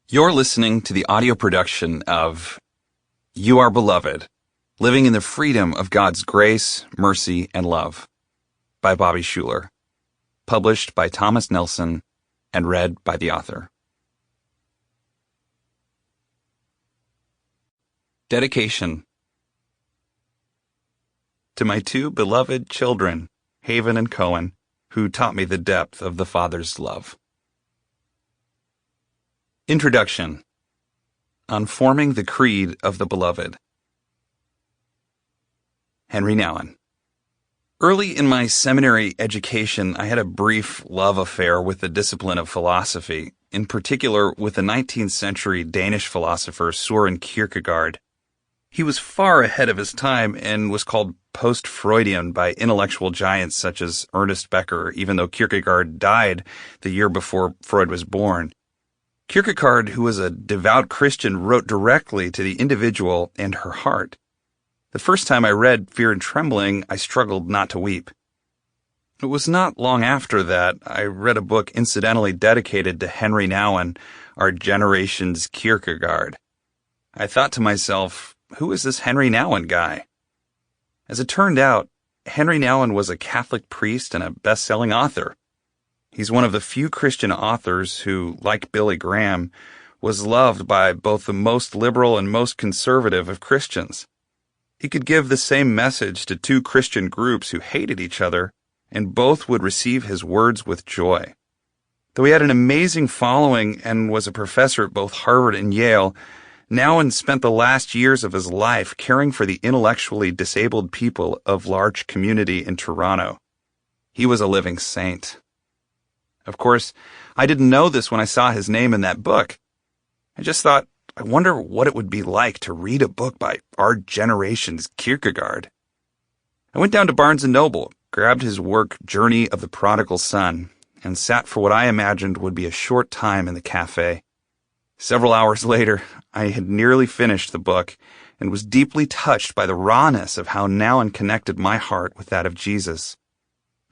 You're listening to the audio production of You Are Beloved, Living in the Freedom of God's Grace, Mercy, and Love by Bobby Schuller, published by Thomas Nelson and read by the author. Dedication to my two beloved children, Haven and Cohen, who taught me the depth of the Father's love. Introduction. On forming the creed of the beloved. Henry Nouwen. Early in my seminary education, I had a brief love affair with the discipline of philosophy, in particular with the 19th century Danish philosopher Søren Kierkegaard. He was far ahead of his time and was called post-Freudian by intellectual giants such as Ernest Becker, even though Kierkegaard died the year before Freud was born. Kierkegaard, who was a devout Christian, wrote directly to the individual and her heart. The first time I read Fear and Trembling, I struggled not to weep. It was not long after that I read a book incidentally dedicated to Henry Nouwen, our generation's Kierkegaard. I thought to myself, who is this Henry Nouwen guy? As it turned out, Henry Nouwen was a Catholic priest and a best-selling author. He's one of the few Christian authors who, like Billy Graham, was loved by both the most liberal and most conservative of Christians. He could give the same message to two Christian groups who hated each other, and both would receive his words with joy. Though he had an amazing following and was a professor at both Harvard and Yale, Nouwen spent the last years of his life caring for the intellectually disabled people of large community in Toronto. He was a living saint. Of course, I didn't know this when I saw his name in that book. I just thought, I wonder what it would be like to read a book by our generation's Kierkegaard. I went down to Barnes & Noble, grabbed his work Journey of the Prodigal Son, and sat for what I imagined would be a short time in the cafe. Several hours later, I had nearly finished the book and was deeply touched by the rawness of how Nouwen connected my heart with that of Jesus.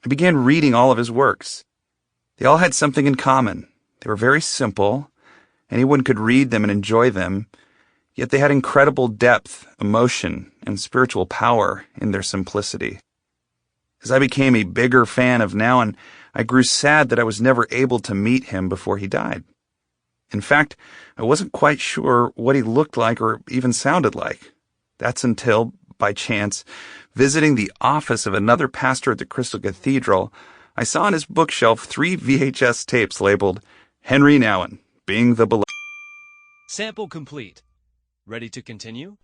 I began reading all of his works. They all had something in common. They were very simple. Anyone could read them and enjoy them, yet they had incredible depth, emotion, and spiritual power in their simplicity. As I became a bigger fan of Nouwen, I grew sad that I was never able to meet him before he died. In fact, I wasn't quite sure what he looked like or even sounded like. That's until, by chance, visiting the office of another pastor at the Crystal Cathedral, I saw on his bookshelf 3 VHS tapes labeled Henry Nouwen, Being the Beloved. Sample complete. Ready to continue?